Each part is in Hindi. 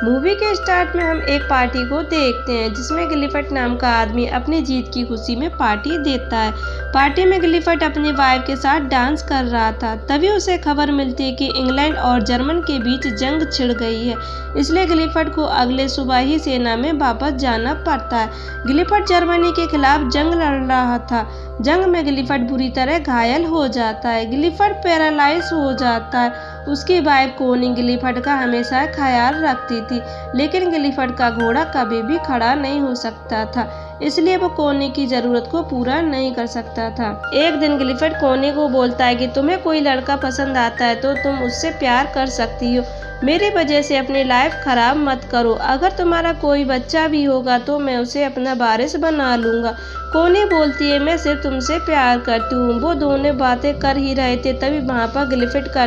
मूवी के स्टार्ट में हम एक पार्टी को देखते हैं जिसमें गिलिफर्ट नाम का आदमी अपनी जीत की खुशी में पार्टी देता है। पार्टी में गिलिफर्ट अपनी वाइफ के साथ डांस कर रहा था। तभी उसे खबर मिलती है कि इंग्लैंड और जर्मन के बीच जंग छिड़ गई है, इसलिए गिलिफर्ट को अगले सुबह ही सेना में वापस जाना पड़ता है। गिलिफर्ट जर्मनी के खिलाफ जंग लड़ रहा था। जंग में गिलिफर्ट बुरी तरह घायल हो जाता है। गिलिफर्ट पैरालाइज हो जाता है। उसकी वाइफ कोनी गिलिफर्ट का हमेशा ख्याल रखती थी, लेकिन गिलिफर्ट का घोड़ा कभी भी खड़ा नहीं हो सकता था, इसलिए वो कोनी की जरूरत को पूरा नहीं कर सकता था। एक दिन गिलिफर्ट कोनी को बोलता है कि तुम्हें कोई लड़का पसंद आता है तो तुम उससे प्यार कर सकती हो। मेरी वजह से अपनी लाइफ खराब मत करो। अगर तुम्हारा कोई बच्चा भी होगा तो मैं उसे अपना वारिस बना लूँगा। कोनी बोलती है मैं सिर्फ तुमसे प्यार करती हूँ। वो दोनों बातें कर ही रहे थे तभी वहाँ पर गिलिफर्ट का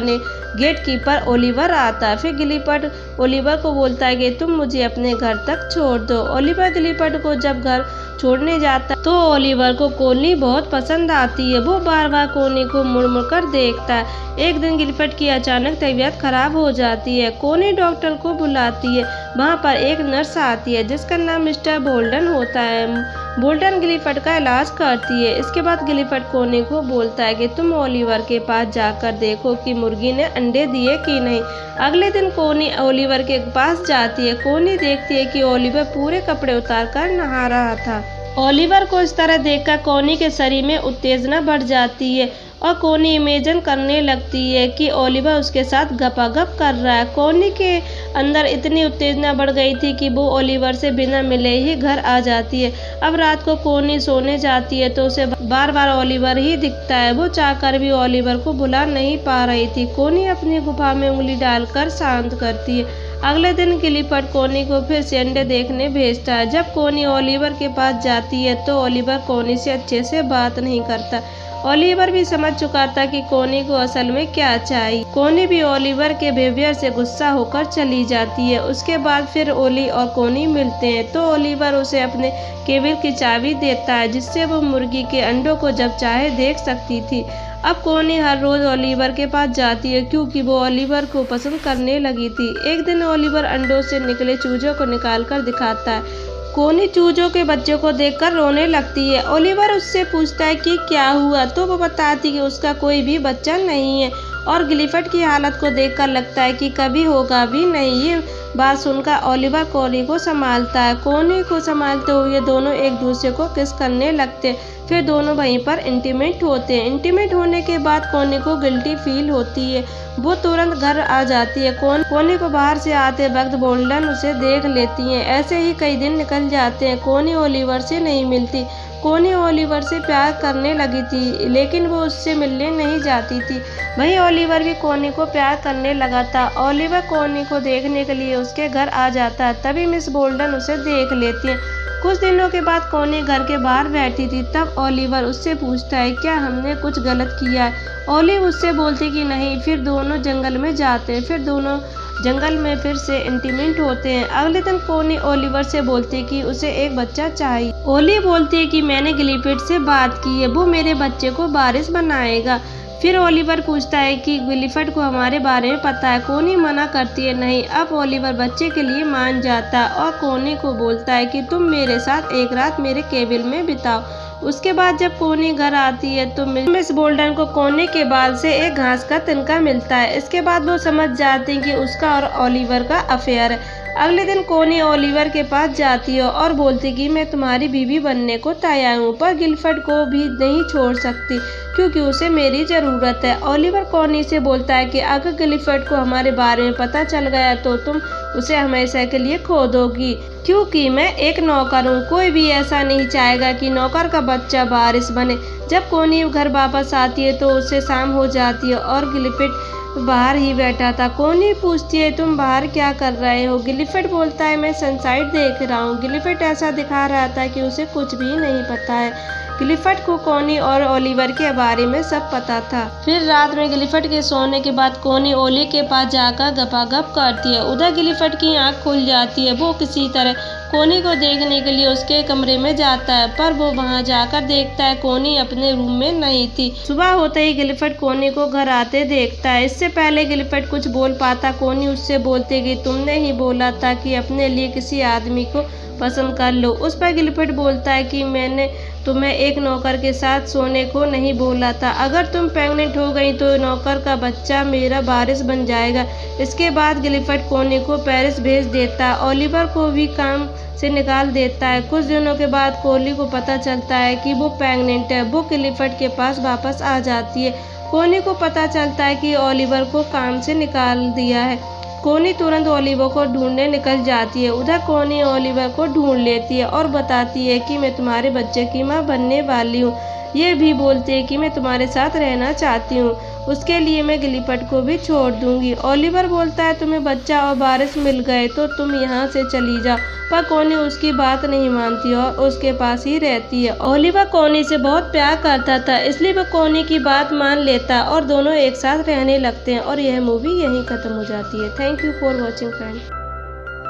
गेट कीपर ओलिवर आता है। फिर गिलिफर्ट ओलिवर को बोलता है कि तुम मुझे अपने घर तक छोड़ दो। ओलिवर गिलिफर्ट को जब घर छोड़ने जाता तो ओलिवर को कोनी बहुत पसंद आती है। वो बार बार कोनी को मुड़ मुड़ कर देखता है। एक दिन गिलिफर्ट की अचानक तबीयत खराब हो जाती है। कोनी डॉक्टर को बुलाती है। वहाँ पर एक नर्स आती है जिसका नाम मिस्टर बोल्डन होता है। बोल्टन गिलिफर्ट का इलाज करती है। इसके बाद गिलिफर्ट कोनी को बोलता है कि तुम ओलिवर के पास जाकर देखो कि मुर्गी ने अंडे दिए कि नहीं। अगले दिन कोनी ओलिवर के पास जाती है। कोनी देखती है कि ओलिवर पूरे कपड़े उतार कर नहा रहा था। ओलिवर को इस तरह देखकर कोनी के शरीर में उत्तेजना बढ़ जाती है और कोनी इमेजिन करने लगती है कि ओलिवर उसके साथ गपागप कर रहा है। कोनी के अंदर इतनी उत्तेजना बढ़ गई थी कि वो ओलिवर से बिना मिले ही घर आ जाती है। अब रात को कोनी सोने जाती है तो उसे बार बार ओलिवर ही दिखता है। वो चाहकर भी ओलिवर को बुला नहीं पा रही थी। कोनी अपनी गुफा में उंगली डालकर शांत करती है। अगले दिन गिलिफर्ट कोनी को फिर से अंडे देखने भेजता है। जब कोनी ओलिवर के पास जाती है तो ओलिवर कोनी से अच्छे से बात नहीं करता। ओलिवर भी समझ चुका था कि कोनी को असल में क्या चाहिए। कोनी भी ओलिवर के बिहेवियर से गुस्सा होकर चली जाती है। उसके बाद फिर ओली और कोनी मिलते हैं तो ओलिवर उसे अपने केबिन की चाबी देता है जिससे वो मुर्गी के अंडों को जब चाहे देख सकती थी। अब कोनी हर रोज ओलिवर के पास जाती है क्योंकि वो ओलिवर को पसंद करने लगी थी। एक दिन ओलिवर अंडों से निकले चूजों को निकालकर दिखाता है। कोनी चूजों के बच्चों को देखकर रोने लगती है। ओलिवर उससे पूछता है कि क्या हुआ तो वो बताती कि उसका कोई भी बच्चा नहीं है और गिलिफर्ट की हालत को देखकर लगता है कि कभी होगा भी नहीं। ये बात सुनकर ओलिवर कोनी को संभालता है। कोनी को संभालते हुए दोनों एक दूसरे को किस करने लगते हैं। फिर दोनों वहीं पर इंटीमेट होते हैं। इंटीमेट होने के बाद कोनी को गिल्टी फील होती है। वो तुरंत घर आ जाती है। कोनी को बाहर से आते वक्त बोल्डन उसे देख लेती हैं। ऐसे ही कई दिन निकल जाते हैं। कोनी ओलिवर से नहीं मिलती। कोनी ओलिवर से प्यार करने लगी थी लेकिन वो उससे मिलने नहीं जाती थी। वहीं ओलिवर भी कोनी को प्यार करने लगा था। ओलिवर कोनी को देखने के लिए उसके घर आ जाता है। तभी मिस बोल्डन उसे देख लेती है। कुछ दिनों के बाद कोनी घर के बाहर बैठी थी। तब ओलिवर उससे पूछता है क्या हमने कुछ गलत किया है। ओली उससे बोलती कि नहीं। फिर दोनों जंगल में जाते हैं। फिर दोनों जंगल में फिर से इंटीमेट होते हैं। अगले दिन कोनी ओलिवर से बोलती है कि उसे एक बच्चा चाहिए। ओली बोलती है कि मैंने गिलिफर्ट से बात की है, वो मेरे बच्चे को वारिस बनाएगा। फिर ओलिवर पूछता है कि गिलिफर्ट को हमारे बारे में पता है। कोनी मना करती है नहीं। अब ओलिवर बच्चे के लिए मान जाता है और कोनी को बोलता है कि तुम मेरे साथ एक रात मेरे केबिन में बिताओ। उसके बाद जब कोनी घर आती है तो मिस बोल्डन को कोनी के बाल से एक घास का तिनका मिलता है। इसके बाद वो समझ जाती है कि उसका और ओलिवर का अफेयर है। अगले दिन कोनी ओलिवर के पास जाती है और बोलती कि मैं तुम्हारी बीवी बनने को तैयार हूँ, पर गिलिफर्ट को भी नहीं छोड़ सकती क्योंकि उसे मेरी ज़रूरत है। ओलिवर कोनी से बोलता है कि अगर गिलिफर्ट को हमारे बारे में पता चल गया तो तुम उसे हमेशा के लिए खो दोगी क्योंकि मैं एक नौकर हूँ। कोई भी ऐसा नहीं चाहेगा कि नौकर का बच्चा वारिस बने। जब कोनी घर वापस आती है तो उससे शाम हो जाती है और गिलिफर्ट बाहर ही बैठा था। कोनी पूछती है तुम बाहर क्या कर रहे हो। गिलिफर्ट बोलता है मैं सनसाइड देख रहा हूँ। गिलिफर्ट ऐसा दिखा रहा था कि उसे कुछ भी नहीं पता है। गिलिफर्ट को कोनी और ओलिवर के बारे में सब पता था। फिर रात में गिलिफर्ट के सोने के बाद कोनी ओली के पास जाकर गपागप करती है। उधर गिलिफर्ट की आंख खुल जाती है। वो किसी तरह कोनी को देखने के लिए उसके कमरे में जाता है, पर वो वहां जाकर देखता है कोनी अपने रूम में नहीं थी। सुबह होते ही गिलिफर्ट कोनी को घर आते देखता है। इससे पहले गिलिफर्ट कुछ बोल पाता, कोनी उससे बोलती कि तुमने ही बोला था कि अपने लिए किसी आदमी को पसंद कर लो। उस पर गिलिफर्ट बोलता है कि मैंने तुम्हें एक नौकर के साथ सोने को नहीं बोला था। अगर तुम प्रेग्नेंट हो गई तो नौकर का बच्चा मेरा वारिस बन जाएगा। इसके बाद गिलिफर्ट कोनी को पेरिस भेज देता है। ओलिवर को भी काम से निकाल देता है। कुछ दिनों के बाद कोनी को पता चलता है कि वो प्रेग्नेंट है। वो गिलिफर्ट के पास वापस आ जाती है। कोनी को पता चलता है कि ओलिवर को काम से निकाल दिया है। कोनी तुरंत ओलिवर को ढूंढने निकल जाती है। उधर कोनी ओलिवर को ढूंढ लेती है और बताती है कि मैं तुम्हारे बच्चे की माँ बनने वाली हूँ। ये भी बोलती है कि मैं तुम्हारे साथ रहना चाहती हूँ, उसके लिए मैं गिलिफर्ट को भी छोड़ दूंगी। ओलिवर बोलता है तुम्हें बच्चा और वारिस मिल गए तो तुम यहाँ से चली जाओ, पर कोनी उसकी बात नहीं मानती और उसके पास ही रहती है। ओलिवर कोनी से बहुत प्यार करता था, इसलिए वह कोनी की बात मान लेता और दोनों एक साथ रहने लगते हैं और यह मूवी यहीं खत्म हो जाती है। Thank you for watching friend.